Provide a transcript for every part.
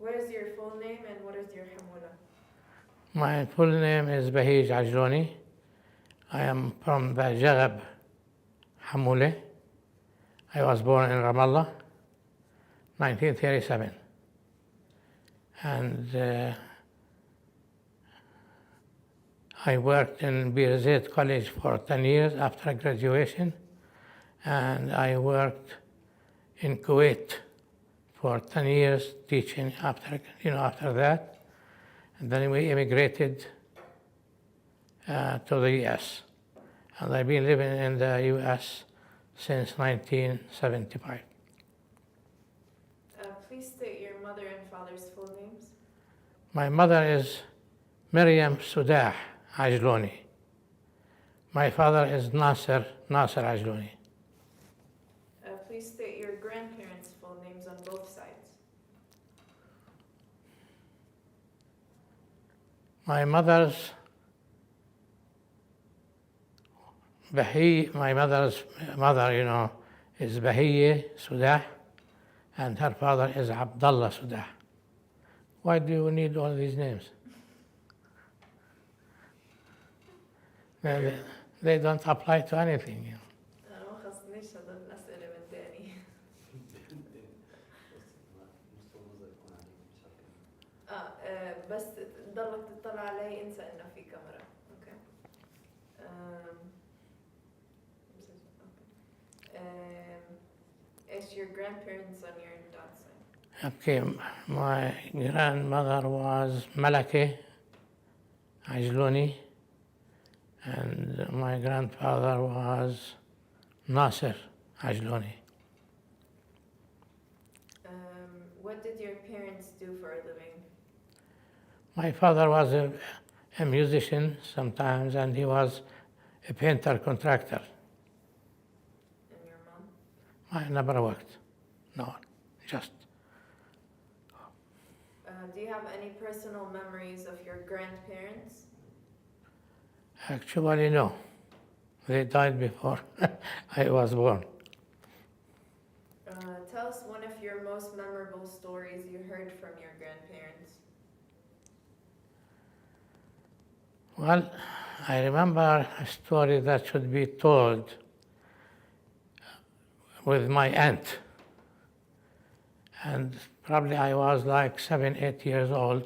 What is your full name and what is your hamula? My full name is Badih Ajlouni. I am from the Jagab Hamule. I was born in Ramallah, 1937. And I worked in Birzeit College for 10 years after graduation. And I worked in Kuwait for 10 years teaching after that. And then we immigrated to the US. And I've been living in the US since 1975. Please state your mother and father's full names. My mother is Miriam Sudah Ajlouni. My father is Nasser Ajlouni. Please state your grandparents' full names on both sides. My mother's mother, is Bahiyya Sudah, and her father is Abdullah Sudah. Why do you need all these names? They don't apply to anything. ما خصنيش هذا الأسئلة من تاني. بس تضلك تطلع علي انسى انه في كاميرا. اوكي. Is your grandparents on your dad's side? Okay, my grandmother was Malake Ajlouni, and my grandfather was Nasser Ajlouni. What did your parents do for a living? My father was a musician sometimes, and he was a painter contractor. And your mom? I never worked, no, just. Do you have any personal memories of your grandparents? Actually, no. They died before I was born. Tell us one of your most memorable stories you heard from your grandparents. Well, I remember a story that should be told with my aunt. And probably I was like 7, 8 years old.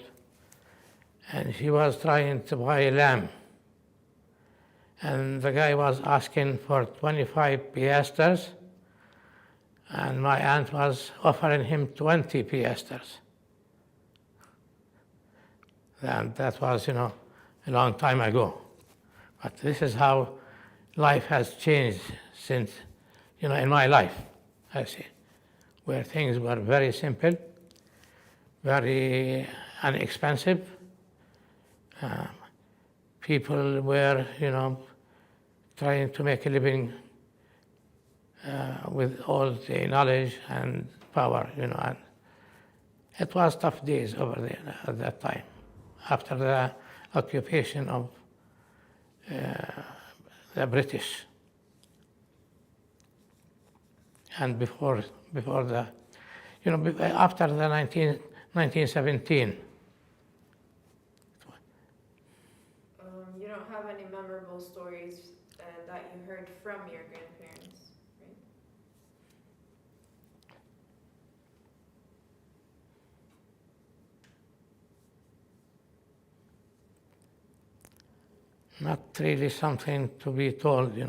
And she was trying to buy a lamb. And the guy was asking for 25 piastres. And my aunt was offering him 20 piastres. And that was, a long time ago. But this is how life has changed since, in my life, I see, where things were very simple, very inexpensive. People were, trying to make a living with all the knowledge and power, and it was tough days over there at that time, after the occupation of the British, and before the, after the 1917. You don't have any memorable stories that you heard from your grandparents, right? Not really something to be told, Do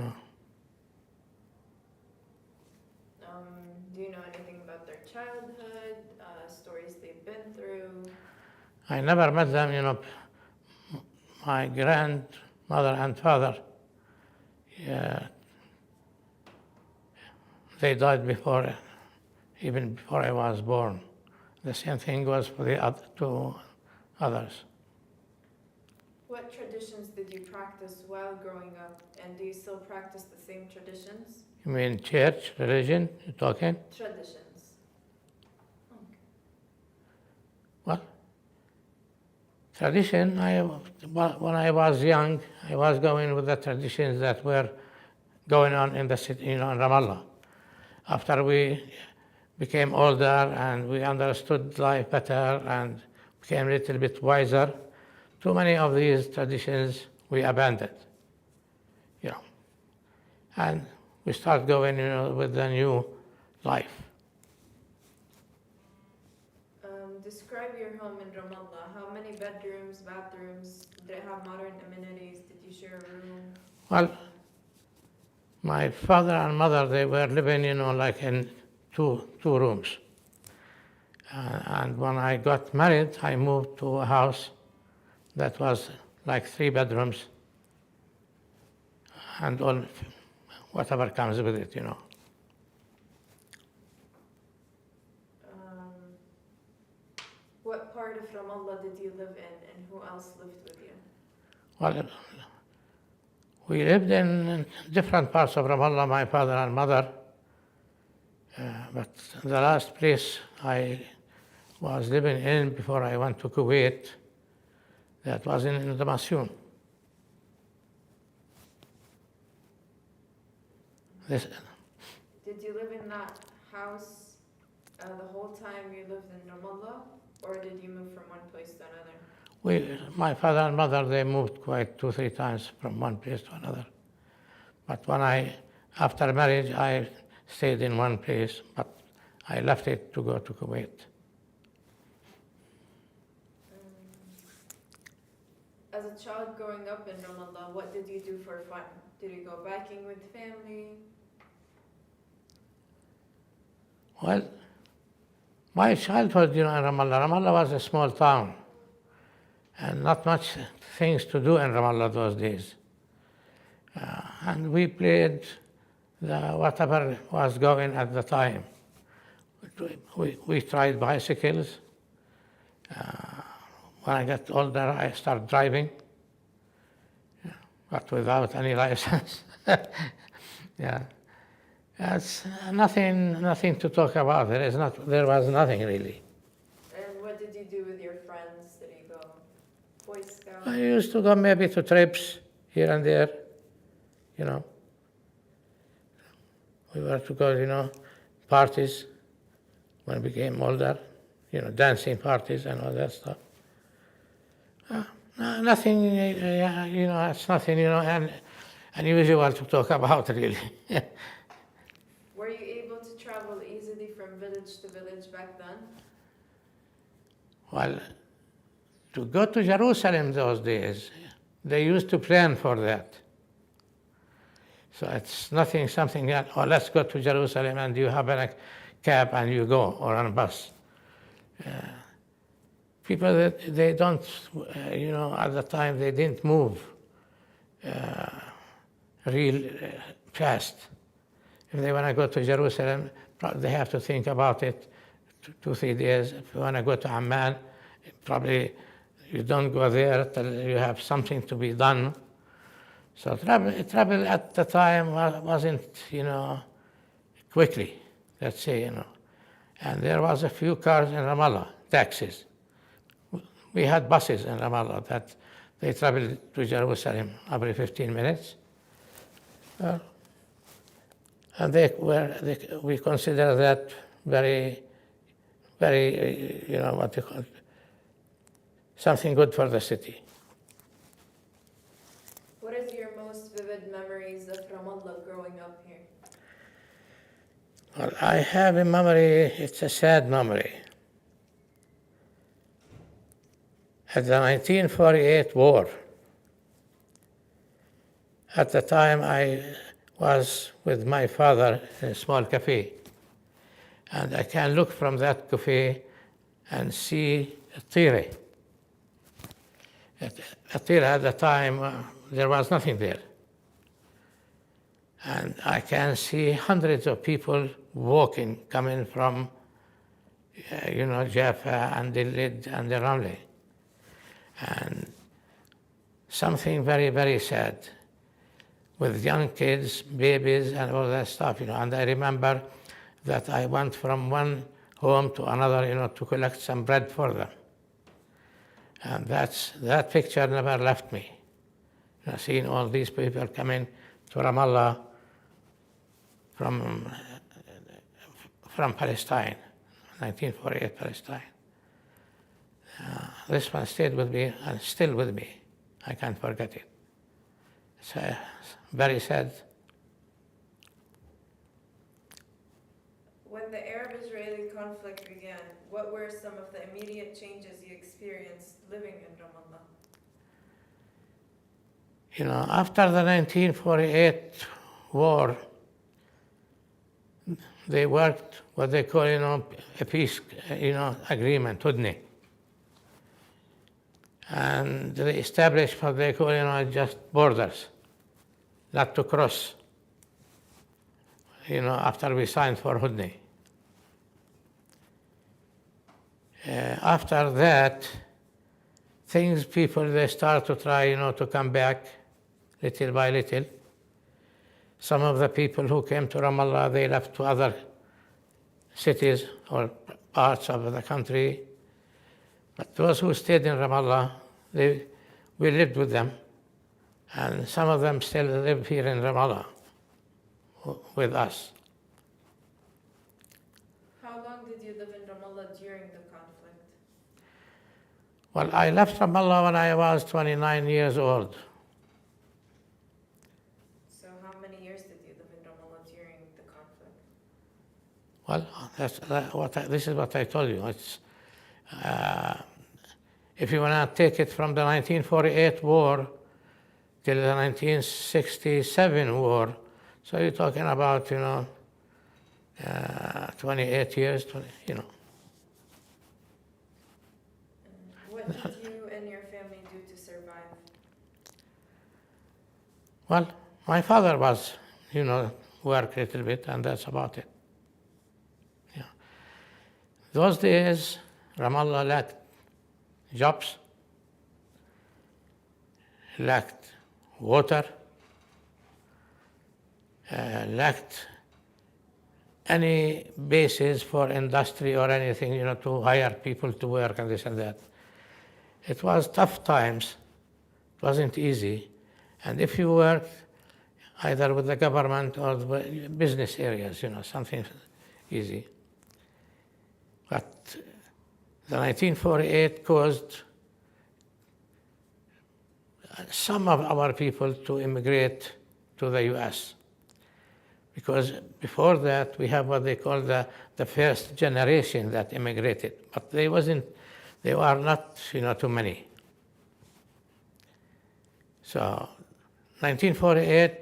you know anything about their childhood, stories they've been through? I never met them, my grandmother and father. They died even before I was born. The same thing was for the other two others. What traditions did you practice while growing up, and do you still practice the same traditions? You mean church, religion, you're talking? Traditions. What? Tradition, when I was young, I was going with the traditions that were going on in the city, in Ramallah. After we became older and we understood life better and became a little bit wiser, too many of these traditions we abandoned, you know, and we start going, with the new life. Describe your home in Ramallah. How many bedrooms, bathrooms? Did it have modern amenities? Did you share a room? Well, my father and mother, they were living, like in two rooms. And when I got married, I moved to a house that was like 3 bedrooms and all whatever comes with it, What part of Ramallah did you live in, and who else lived with you? Well, we lived in different parts of Ramallah, my father and mother. But the last place I was living in before I went to Kuwait, that was in the Masyun. Did you live in that house the whole time you lived in Ramallah, or did you move from one place to another? My father and mother, they moved quite 2-3 times from one place to another. But after marriage, I stayed in one place, but I left it to go to Kuwait. As a child growing up in Ramallah, what did you do for fun? Did you go biking with family? Well, my childhood, in Ramallah was a small town, and not much things to do in Ramallah those days. And we played whatever was going at the time. We tried bicycles. When I got older, I started driving, but without any license. Yeah, it's nothing to talk about. There was nothing really. And what did you do with your friends? Did you go Boy Scout? I used to go maybe to trips here and there, We were to go, parties when we became older, dancing parties and all that stuff. Nothing, it's nothing, unusual to talk about, really. Were you able to travel easily from village to village back then? Well, to go to Jerusalem those days, they used to plan for that. So it's something that, let's go to Jerusalem and you have a cab and you go, or on a bus. People that they don't, at the time they didn't move real fast. If they want to go to Jerusalem, they have to think about it 2-3 days. If you want to go to Amman, probably you don't go there till you have something to be done. So travel at the time wasn't, quickly, let's say, And there was a few cars in Ramallah, taxis. We had buses in Ramallah that they traveled to Jerusalem every 15 minutes. And we consider that very, very, what you call it, something good for the city. What is your most vivid memories of Ramallah growing up here? Well, I have a memory, it's a sad memory. At the 1948 war, at the time I was with my father in a small cafe, and I can look from that cafe and see a Tire. A Tire at the time, there was nothing there. And I can see hundreds of people walking, coming from, Jaffa and the Lid and the Ramleh. And something very, very sad with young kids, babies, and all that stuff, And I remember that I went from one home to another, to collect some bread for them. And that picture never left me. Seeing all these people coming to Ramallah from from Palestine, 1948 Palestine. This one stayed with me and still with me. I can't forget it. It's very sad. When the Arab-Israeli conflict began, what were some of the immediate changes you experienced living in Ramallah? You know, after the 1948 war, they worked what they call, a peace, agreement, hudni. And they established what they call, just borders, not to cross, after we signed for hudni. After that, people, they start to try, to come back little by little. Some of the people who came to Ramallah, they left to other cities or parts of the country. But those who stayed in Ramallah, we lived with them. And some of them still live here in Ramallah with us. How long did you live in Ramallah during the conflict? Well, I left Ramallah when I was 29 years old. So how many years did you live in Ramallah during the conflict? Well, this is what I told you. It's, if you want to take it from the 1948 war till the 1967 war, so you're talking about, 28 years, What did you and your family do to survive? Well, my father was, worked a little bit, and that's about it. Yeah. Those days, Ramallah lacked jobs, lacked water, lacked any basis for industry or anything, to hire people to work and this and that. It was tough times. It wasn't easy. And if you worked either with the government or the business areas, something easy. But the 1948 caused some of our people to immigrate to the U.S. Because before that, we have what they call the first generation that immigrated. But they were not, too many. So 1948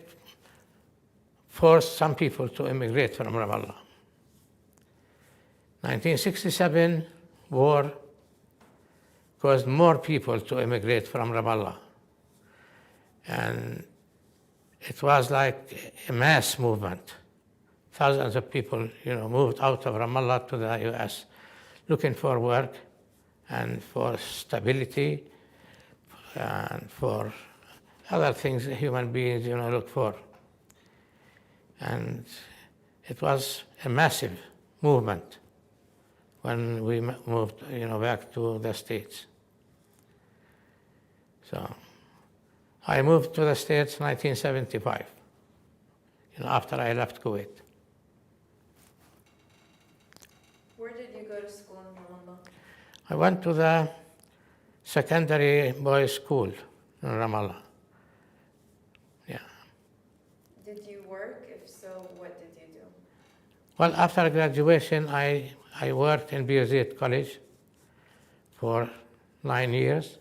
forced some people to immigrate from Ramallah. 1967 war caused more people to immigrate from Ramallah. And it was like a mass movement. Thousands of people, moved out of Ramallah to the U.S. looking for work and for stability and for other things human beings, look for. And it was a massive movement when we moved, back to the States. So I moved to the States in 1975, after I left Kuwait. Where did you go to school in Ramallah? I went to the secondary boys' school in Ramallah. Yeah. Did you work? If so, what did you do? Well, after graduation, I worked in Badih College for 9 years.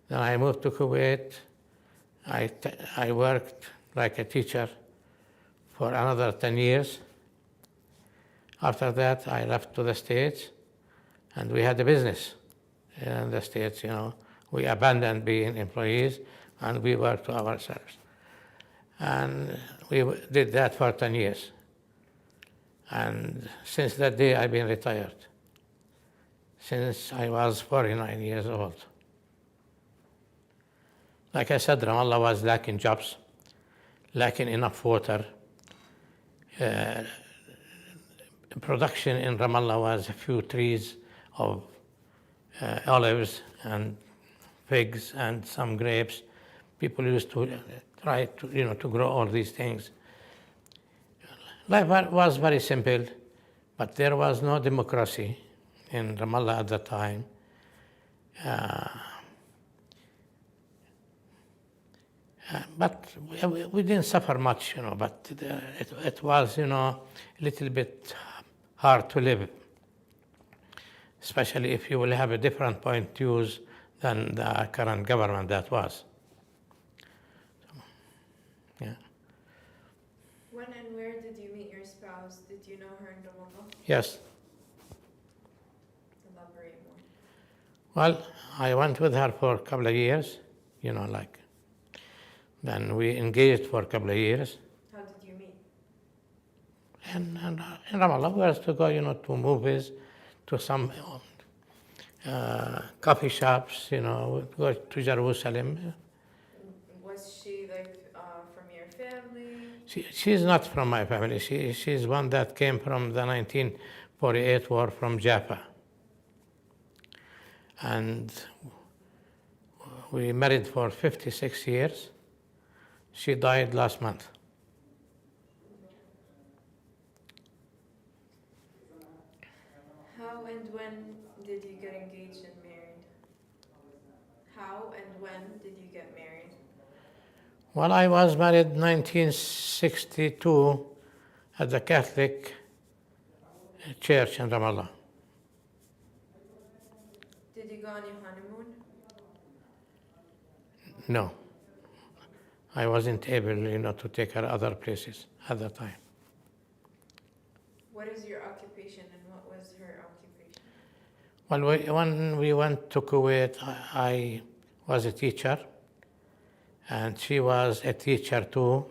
Then I moved to Kuwait. I worked like a teacher for another 10 years. After that, I left to the States, and we had a business in the States, We abandoned being employees, and we worked to ourselves. And we did that for 10 years. And since that day, I've been retired, since I was 49 years old. Like I said, Ramallah was lacking jobs, lacking enough water. Production in Ramallah was a few trees of olives and figs and some grapes. People used to try to, to grow all these things. Life was very simple. But there was no democracy in Ramallah at the time. But we didn't suffer much, but it was, a little bit hard to live, especially if you will have a different point of view than the current government that was. So, yeah. When and where did you meet your spouse? Did you know her in Ramallah? Yes. Elaborate more. Well, I went with her for a couple of years, then we engaged for a couple of years. How did you meet? And in Ramallah, we were to go, to movies, to some coffee shops, go to Jerusalem. Was she from your family? She's not from my family. She's one that came from the 1948 war from Jaffa. And we married for 56 years. She died last month. How and when did you get engaged and married? How and when did you get married? Well, I was married in 1962 at the Catholic Church in Ramallah. Did you go on your honeymoon? No. I wasn't able, to take her other places at the time. What is your occupation and what was her occupation? Well, when we went to Kuwait, I was a teacher, and she was a teacher too,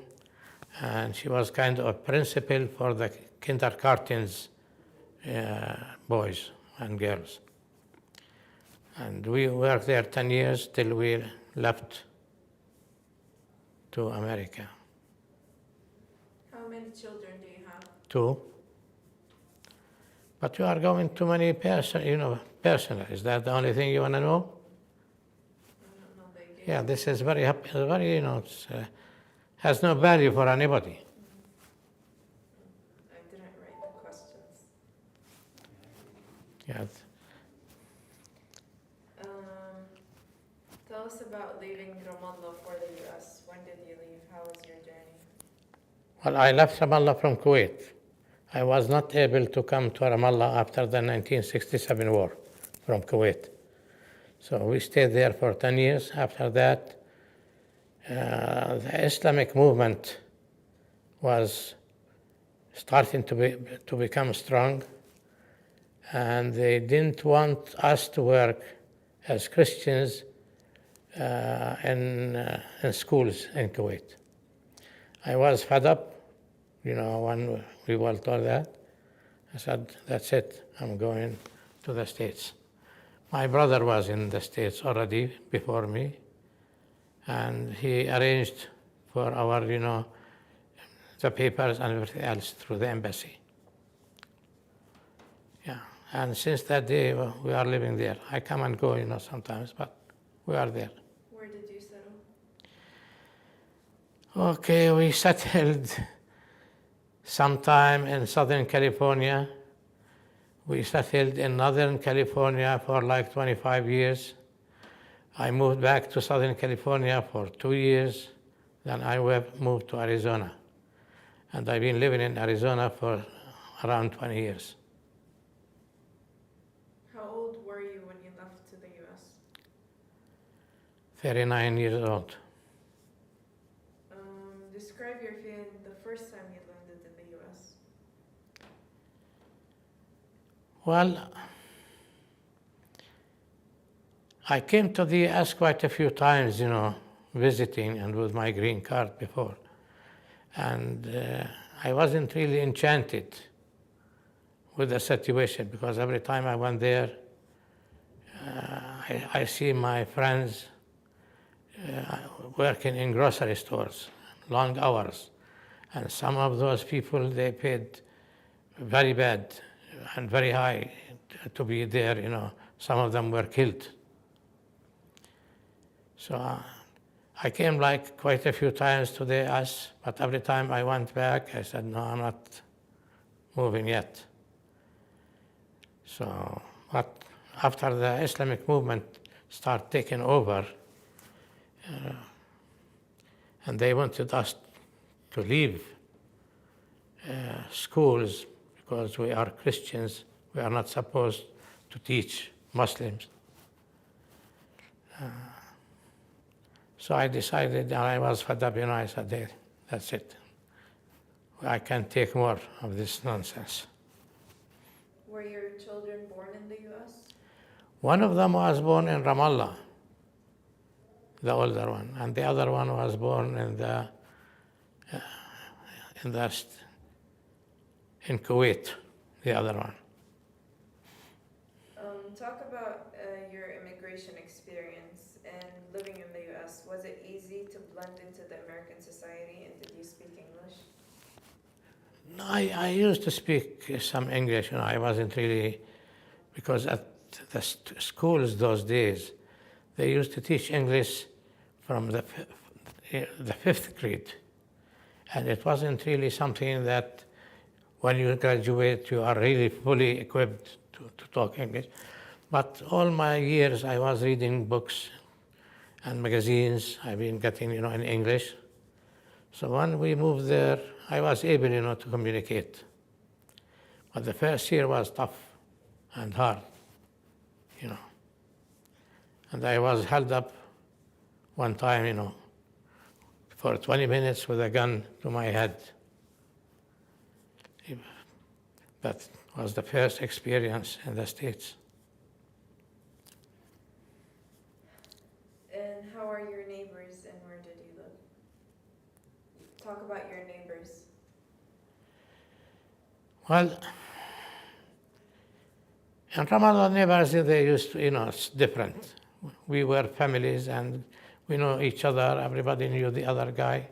and she was kind of a principal for the kindergartens boys and girls. And we worked there 10 years till we left to America. How many children do you have? 2. But you are going too many personal. Is that the only thing you want to know? I don't know. Yeah, this is very, has no value for anybody. I didn't write the questions. Yeah. Tell us about leaving Ramallah for the U.S. When did you leave? How was your journey? Well, I left Ramallah from Kuwait. I was not able to come to Ramallah after the 1967 war from Kuwait. So we stayed there for 10 years. After that, the Islamic movement was starting to become strong, and they didn't want us to work as Christians in schools in Kuwait. I was fed up, when we were told that. I said, that's it, I'm going to the States. My brother was in the States already before me, and he arranged for our, the papers and everything else through the embassy. Yeah, and since that day, we are living there. I come and go, sometimes, but we are there. Where did you settle? Okay, we settled sometime in Southern California. We settled in Northern California for like 25 years. I moved back to Southern California for 2 years. Then I moved to Arizona. And I've been living in Arizona for around 20 years. How old were you when you left to the U.S.? 39 years old. Describe your feeling the first time you landed in the U.S. Well, I came to the U.S. quite a few times, visiting and with my green card before. And I wasn't really enchanted with the situation because every time I went there, I see my friends working in grocery stores, long hours. And some of those people, they paid very bad and very high to be there, Some of them were killed. So I came like quite a few times to the US, but every time I went back, I said, no, I'm not moving yet. So, but after the Islamic movement started taking over, and they wanted us to leave schools because we are Christians, we are not supposed to teach Muslims. So I decided, and I was fed up, I said, "Hey, that's it. I can't take more of this nonsense." Were your children born in the U.S.? One of them was born in Ramallah, the older one, and the other one was born in Kuwait, the other one. Talk about your immigration experience and living in the U.S. Was it easy to blend into the American society, and did you speak English? No, I used to speak some English, I wasn't really, because at the schools those days, they used to teach English from the fifth grade. And it wasn't really something that when you graduate, you are really fully equipped to talk English. But all my years, I was reading books and magazines. I've been getting, in English. So when we moved there, I was able, to communicate. But the first year was tough and hard, And I was held up one time, for 20 minutes with a gun to my head. That was the first experience in the States. And how are your neighbors, and where did you live? Talk about your neighbors. Well, in Ramadan neighbors, they used to, it's different. We were families and we know each other, everybody knew the other guy.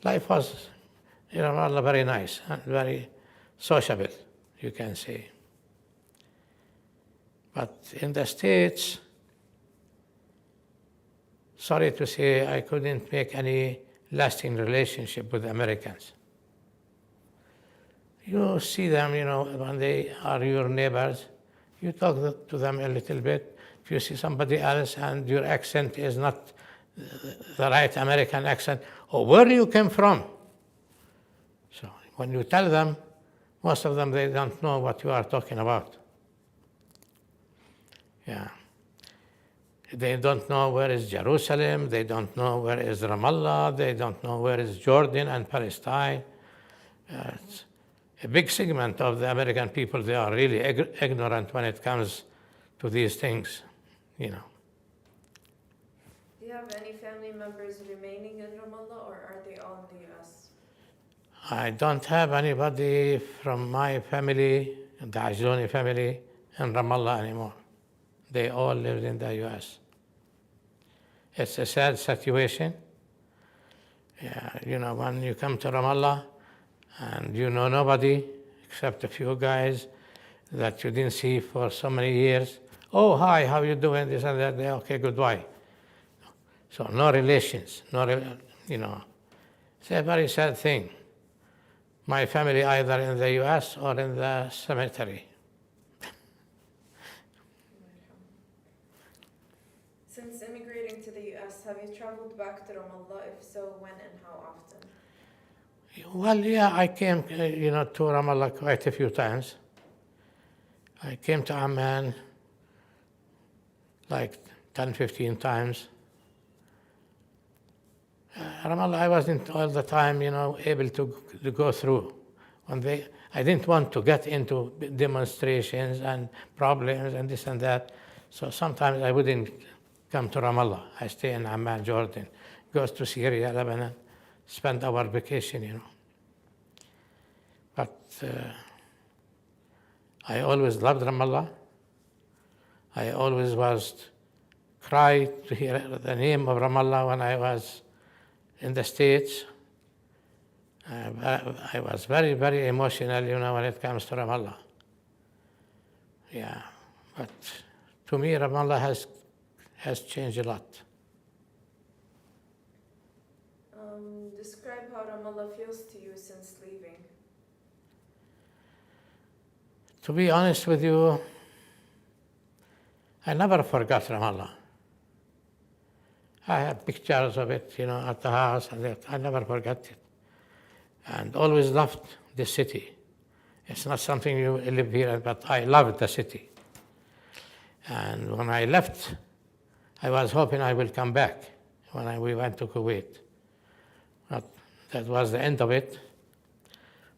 Life was, very nice and very sociable, you can say. But in the States, sorry to say, I couldn't make any lasting relationship with Americans. You see them, when they are your neighbors, you talk to them a little bit. If you see somebody else and your accent is not the right American accent, or where you came from. So when you tell them, most of them, they don't know what you are talking about. Yeah. They don't know where is Jerusalem, they don't know where is Ramallah, they don't know where is Jordan and Palestine. It's a big segment of the American people, they are really ignorant when it comes to these things, Do you have any family members remaining in Ramallah, or are they all in the U.S.? I don't have anybody from my family, the Ajlouni family, in Ramallah anymore. They all lived in the U.S. It's a sad situation. Yeah, when you come to Ramallah and you know nobody except a few guys that you didn't see for so many years. Oh, hi, how you doing? This and that. Okay, goodbye. So no relations, It's a very sad thing. My family either in the U.S. or in the cemetery. Since immigrating to the U.S., have you traveled back to Ramallah? If so, when and how often? Well, yeah, I came, to Ramallah quite a few times. I came to Amman like 10, 15 times. Ramallah, I wasn't all the time, able to go through. I didn't want to get into demonstrations and problems and this and that. So sometimes I wouldn't come to Ramallah. I stay in Amman, Jordan, goes to Syria, Lebanon, spend our vacation, But I always loved Ramallah. I always cried to hear the name of Ramallah when I was in the States. I was very, very emotional, when it comes to Ramallah. Yeah, but to me, Ramallah has changed a lot. Describe how Ramallah feels to you since leaving. To be honest with you, I never forgot Ramallah. I have pictures of it, at the house, and I never forgot it. And always loved the city. It's not something you live here, but I loved the city. And when I left, I was hoping I will come back when we went to Kuwait. But that was the end of it.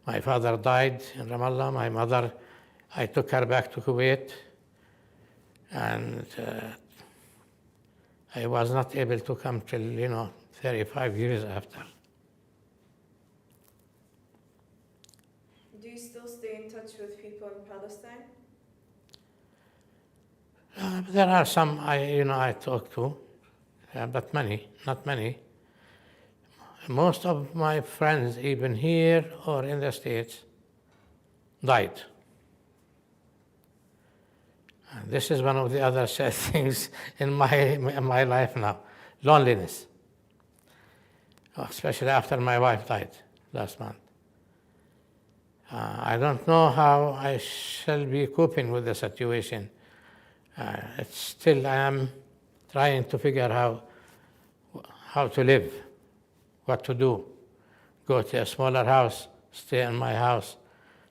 My father died in Ramallah. My mother, I took her back to Kuwait. And I was not able to come till, 35 years after. Do you still stay in touch with people in Palestine? There are some I talk to, but not many. Most of my friends, even here or in the States, died. And this is one of the other sad things in my life now, loneliness, especially after my wife died last month. I don't know how I shall be coping with the situation. I am trying to figure out how to live, what to do. Go to a smaller house, stay in my house,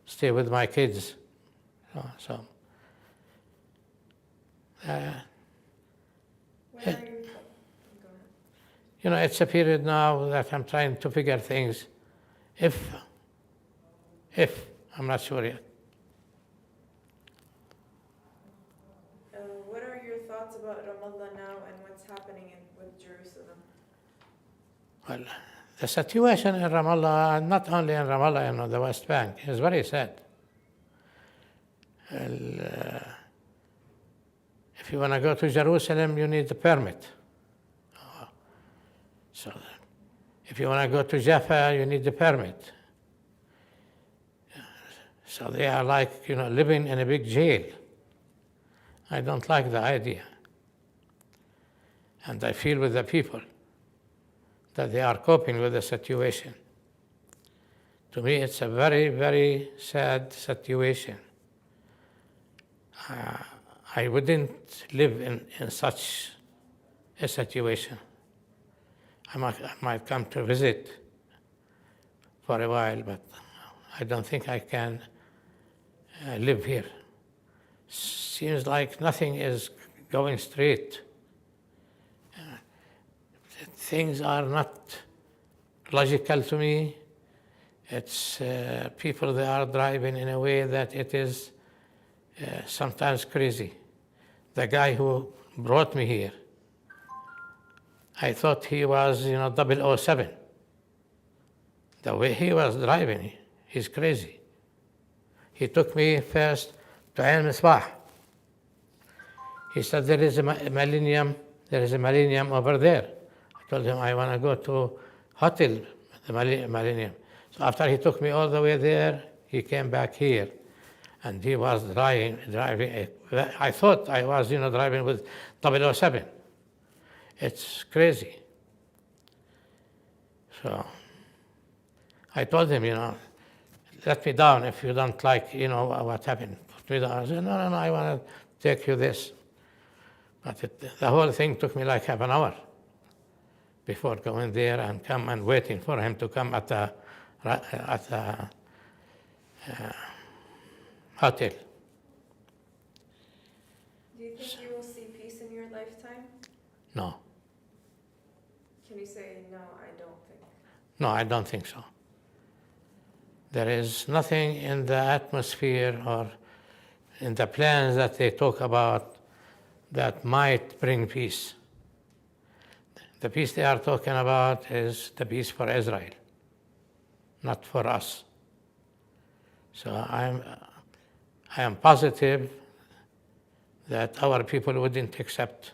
stay with my kids. So Where are you? Go ahead. it's a period now that I'm trying to figure things. If I'm not sure yet. What are your thoughts about Ramallah now and what's happening with Jerusalem? Well, the situation in Ramallah, not only in Ramallah, the West Bank, is very sad. If you want to go to Jerusalem, you need a permit. So, if you want to go to Jaffa, you need a permit. So they are like, living in a big jail. I don't like the idea. And I feel with the people that they are coping with the situation. To me, it's a very, very sad situation. I wouldn't live in such a situation. I might come to visit for a while, but I don't think I can live here. Seems like nothing is going straight. Things are not logical to me. It's people, they are driving in a way that it is sometimes crazy. The guy who brought me here, I thought he was, 007. The way he was driving, he's crazy. He took me first to Ain Misbah. He said, there is a millennium over there. I told him, I want to go to Hotel, the Millennium. So after he took me all the way there, he came back here. And he was driving. I thought I was, driving with 007. It's crazy. So I told him, let me down if you don't like, what happened. Put me down. I said, no, I want to take you this. But the whole thing took me like half an hour before going there and come and waiting for him to come at the hotel. Do you think you will see peace in your lifetime? No. Can you say, no, I don't think? No, I don't think so. There is nothing in the atmosphere or in the plans that they talk about that might bring peace. The peace they are talking about is the peace for Israel, not for us. So I am positive that our people wouldn't accept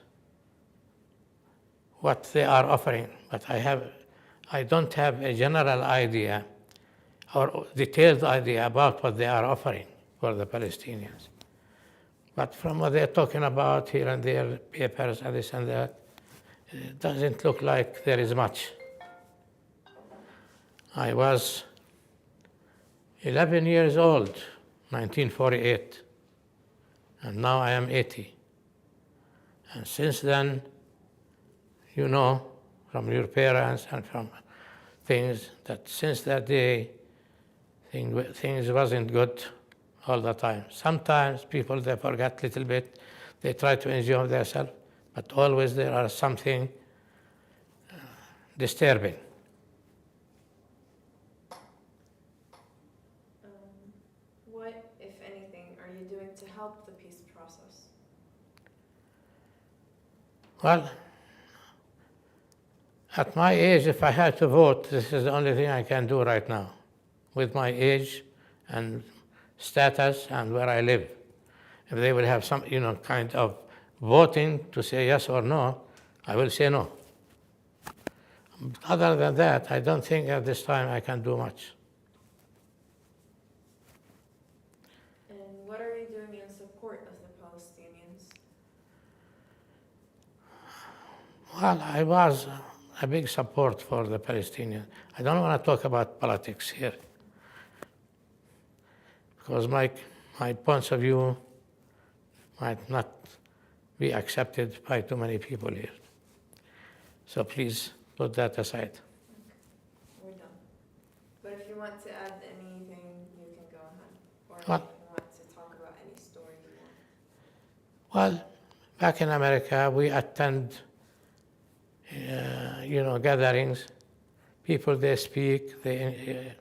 what they are offering, but I don't have a general idea or detailed idea about what they are offering for the Palestinians. But from what they're talking about here and there, papers and this and that, it doesn't look like there is much. I was 11 years old, 1948, and now I am 80. And since then, you know from your parents and from things that since that day, things wasn't good all the time. Sometimes people, they forget a little bit. They try to enjoy themselves, but always there are something disturbing. What, if anything, are you doing to help the peace process? Well, at my age, if I had to vote, this is the only thing I can do right now, with my age and status and where I live. If they will have some, kind of voting to say yes or no, I will say no. Other than that, I don't think at this time I can do much. And what are you doing in support of the Palestinians? Well, I was a big support for the Palestinians. I don't want to talk about politics here, because my points of view might not be accepted by too many people here. So please put that aside. Okay. We're done. But if you want to add anything, you can go ahead. Or if What? you want to talk about any story you want. Well, back in America, we attend, gatherings. People, they speak, they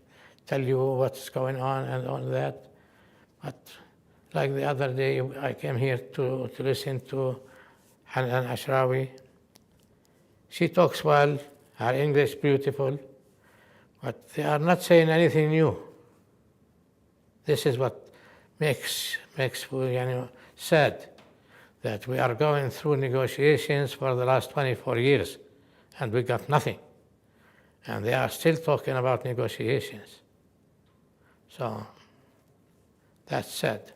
tell you what's going on and all that. But like the other day, I came here to listen to Hanan Ashrawi. She talks well, her English beautiful, but they are not saying anything new. This is what makes sad, that we are going through negotiations for the last 24 years, and we got nothing. And they are still talking about negotiations. So that's sad.